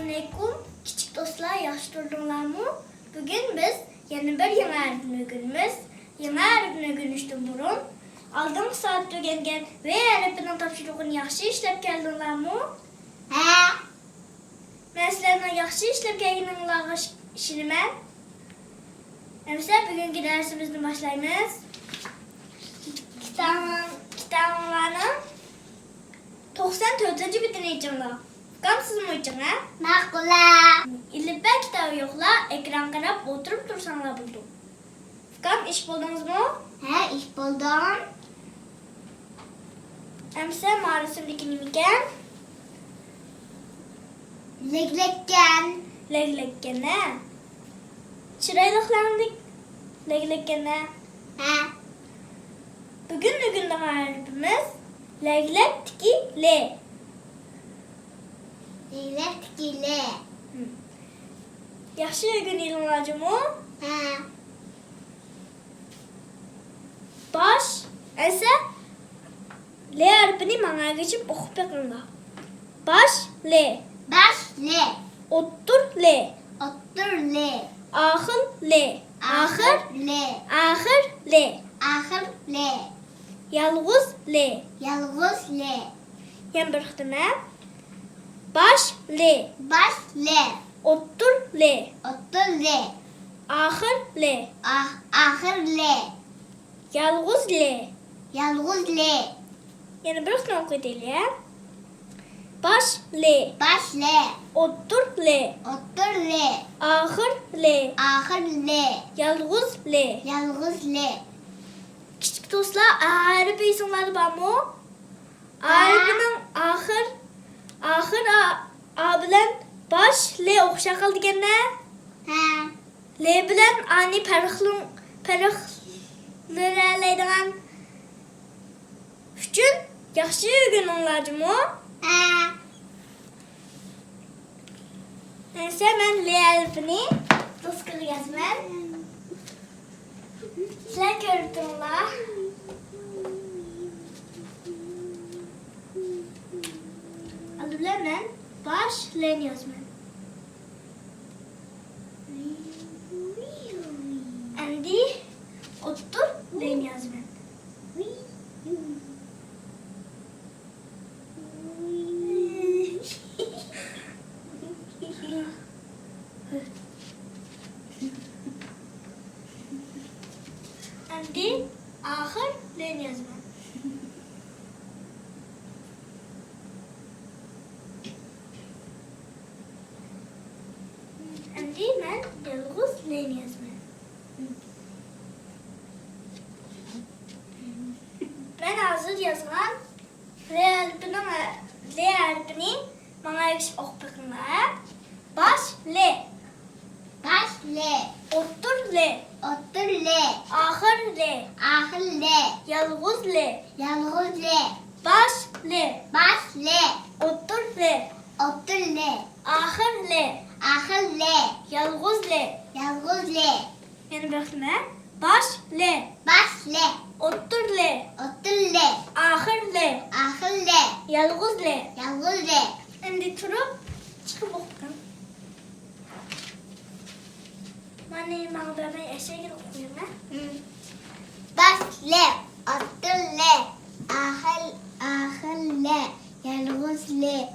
Assalamualaikum küçük dostlar, yaxşı durdunlarmı? Bugün biz yeni bir yeni harfini öğrenimiz. Yeni harfini öğrenişten burun aldığım saat öğrengen ve harfinin tapşırığını yaxşı işlep geldinlermi? He. Ben sizlerden yaxşı işlep geldiğinlerle işinimem. Hemse bugünkü dersimizni başlayımız. Kitablarının 94. bitini içinler. Kamsız mı içine? Makula. İllibe kitabı yokla, ekran karab oturup dursanlar buldum. Kam iş buldunuz mu? He, iş buldum. Hemse mağarasındaki nimiken? Leklekken. Leglekkene. Çıraylıklandık. Leglekkene. He. Bugün harfimiz leglektiki le. Lekkile. Yaxşı gün ilanlacı mı? He. Baş, ese le harfini bana geçip okup bakınla. Baş, le. Baş le. Ottur, le. Otur le. Ahır, le. Ahır, le. ahır, le. Ahır le. Yalğız, le. Yalğız le. Yan bir xitime. Baş, le. Baş le. Ottur, le. Otur le. Ahır, le. Ahır le. Yalğız, le. Yalğız le. Yani bir xitime okuyduğuyla. Baş, le. Baş le. Ottur, le. Otur le. Ahır, le. Ahır le. Yalğız, le. Yalğız le. Küçük dostlar, harfi isimleri var mı? Harfinin ahır a bilen baş le oxşa qaldı gene. He. Le bilen ani perixlirələydiğən üçün yaxşı gün onlarcı mı? He. Neyse, mən le harfini doskulu yazmam. Sizler gördünler. Adı bilen mən baş len yazmam. Endi otur len yazmam. Endi ahır len yazmam. Endi mən yalğız len yazmam. Ben hazır yazılan le harfini bana yakışıp okuyunlar. Baş le. Baş le. Otur le. Otur le. Ahır le. Ahır le. Yalğız le. Yalğız le. Baş le. Baş le. Otur le. Otur le. Ahır le. Ahır le. Yalğız le. Yalğız le. Yani bırakma. Baş le. Baş le. Otur le. Otur le. Ahır le. Ahır le. Yalğız le. Yalğız le. Şimdi turup çıkıp okuyun. Ben eşeğe girip okuyayım ha. Baş le. Otur le. Ahır le. Yalğız le.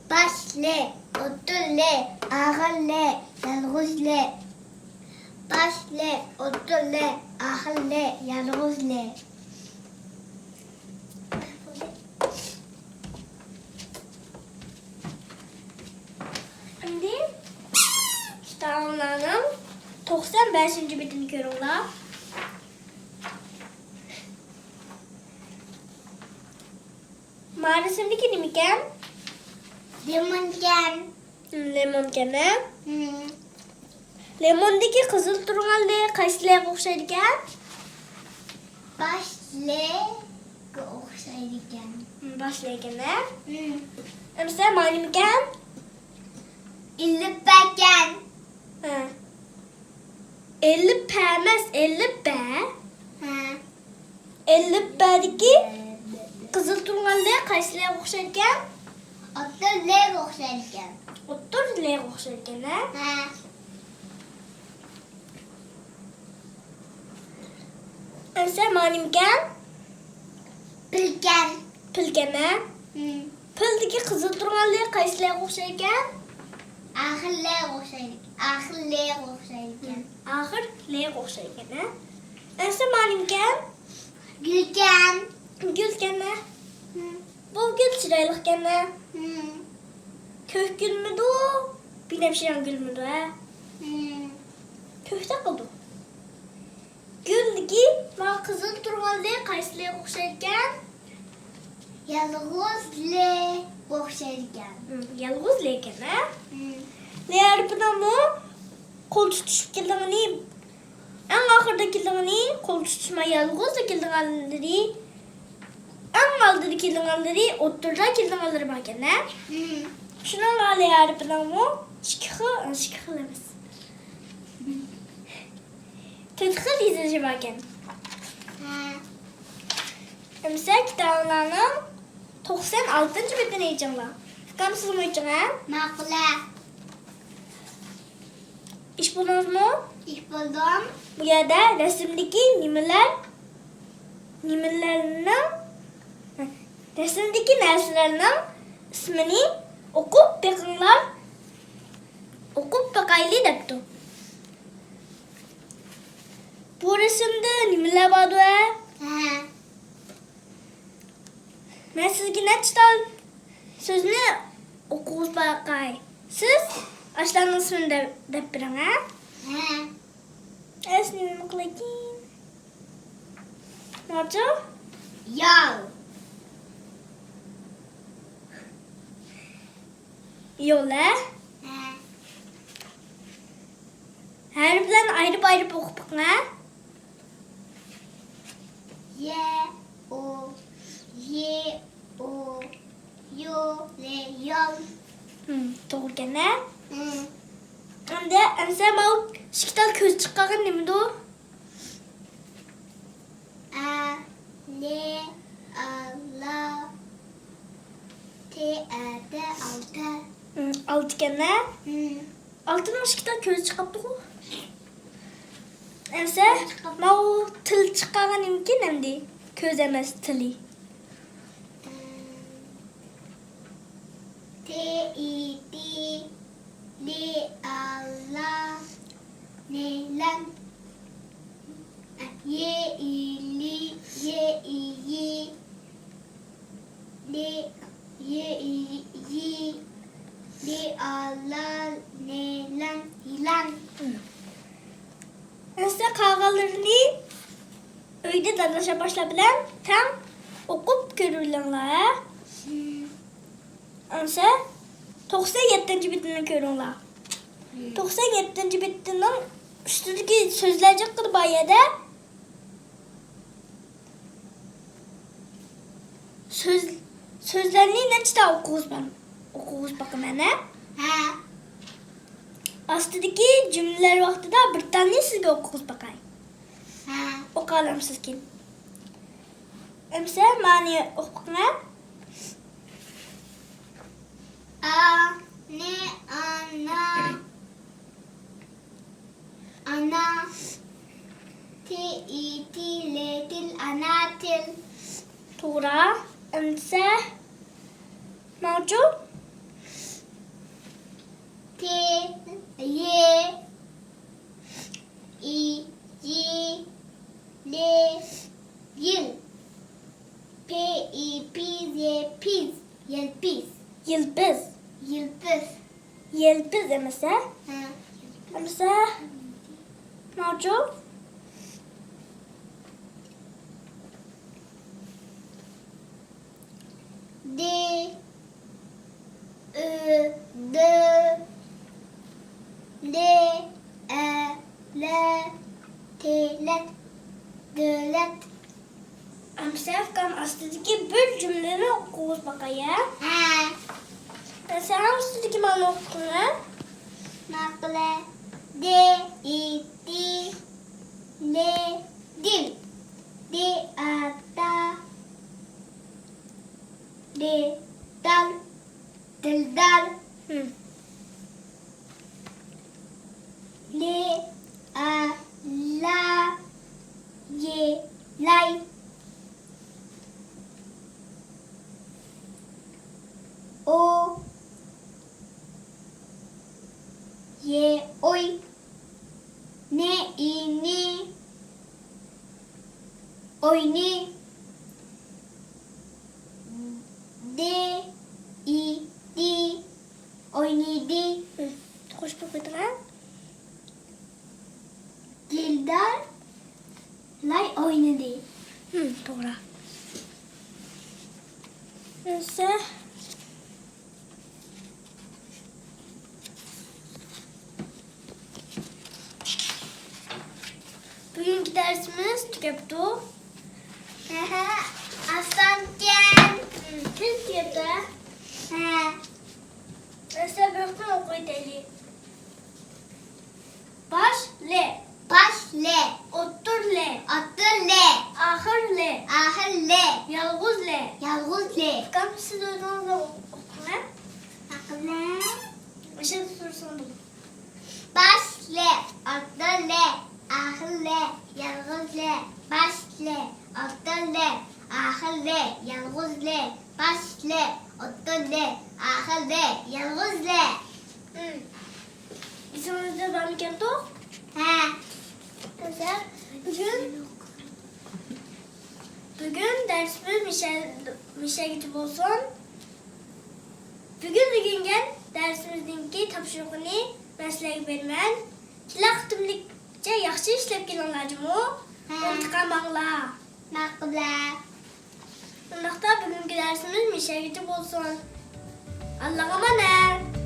Baş le. Otur le. Ahır le. Yalğız le. Baş le. Otur le. Ahır le. Yalğız le. Şimdi kitablarının 95. bitini görürler. Mağarasındaki nimiken? Limonken. Lemon gene. Lemondaki kızıl turgan le kaysıya okşaydıken? Baş le. Oxşaydıken. Başlaya gene. Mesela manimiken? İllipeken. 50 pəməz 50 bə. He. 50 bədəki qızıl turğanlıya qaysıya oxşarkən? Otur le oxşaydıken. O'ttir le o'xshar ekan, ha? Ha. Ansa manimkan Bilgan. pilgana. Pildagi qizil turganlar qaysilarga o'xshar ekan? Ahille o'xshaydi. Ahille o'xshaydi. Axir le o'xshar ekan, ha? Ansa manimkan Gülgen. gulkana. Bu gul chiroyli ekan-a. Ko'k gulmidi u? Binafshan gulmidi, ha? Ko'kda qildi. Guldagi va qizil turganlar qaysilarga o'xshar ekan? Yalğızlı o'xshaydi. Yolg'iz lekin, ha? Ler bilan qo'l tutishib kelganini, eng oxirida kelganini qo'l tutishmay yolg'izda kelganlari, eng oldida kelganlari, o'ttirda kelganlari bor ekan, ha? Shunaqa ler bilan ikki xil emas. To'rt xil izaji bor ekan. Emsa kitoblarning 96-betini yechinglar. Fikrmisiz yechinglar? Maqla. İş buldunuzmu? İş buldum. Bu yerda rasmdagi rasmdagi narsalarning ismini o'qib beqinglar. O'qib beqayli debdi. Bu rasmda nimalar bor? Ha. Men sizga nechta so'zni o'qib beqay. Siz ashlarning ismini deb bering, ha? Ha. Nima qilayin? Nima? Yol. Yo'la. Ha. Harflarni ayirib o'qib beqing, ha? Ye o ye o yo le yol. To'g'ri ekan, ha? Endi ansa bu shiktal ko'z chiqqan nimada u? A le a la te a de alta. Alt ekan, ha? Altına shiktal ko'z chiqibdi-ku. Ansa bu til chiqqan nimkin endi ko'z emas tili. Te i ti le a la ne lan. Ye i li ye i yi le ye i yi le a la ne lan ilan. Ansa qolganlarini uyda dadasha boshlab bilan tam o'qib ko'ringlar, ha? Ansa 97-betini ko'ringlar. 97-betining ustidagi so'zlarga qilib bayada so'zlarni nechta o'qib baqaman, ha? Ha. Ostidagi jumlalar vaqtida bir tane sizga o'qib baqay. Ha. O'qa olamsiz kim? Emsa ma'ni o'qinglar. A ne ana ana te i ti le til anatil. To'g'ri. Emsa mavjud. Te ye i yi le yil. P i pi ye piz yelpiz. Yıldız. Yıldız. Yıldız emsa. Ha. Emsa mavjud. D Ö D L E L T let Dölet. Emsa kam ostidagi bir jumlani o'qib baqay, ha? Ha. Emsa ostidagi ma'ni o'qinglar. Nakle D I T L dil. D A ta D dal Dildal. İni. Oyni. De. İ. Di. Oynaydı. Hoş bakıdılar. Dildar. Lay oynadı. Doğru. Neyse. Bugünkü dersimiz tüketti. Aslan gel. Kim tüketti? Neyse bıraktım okuyu deli. Baş le. Başla. Otur le. Atı le. Ahır le. Ahır le. Yalğız le. Yalğız le. Bakalım siz duyduğunuzda okuyun. Akla. Bir şey sorsun. Başla. Atı le. Ahır le. Yalğız le. Başla. Atı le. Ahır le. Yalğız le. Başla. Atı le. Ahır le. Yalğız le. İsminizi ben mi kendim? He. Güzel. Bugün dersimiz Mişe gidip olsun. Bugün dersimizdeki tapşırıqını məslək vermən. Kilaqtımlıkça yaxşı işləb gələnlərcimi unutqamaqlar. Makbule. Bugünkü dersimiz Mişe gidip olsun. Allah'a emanet.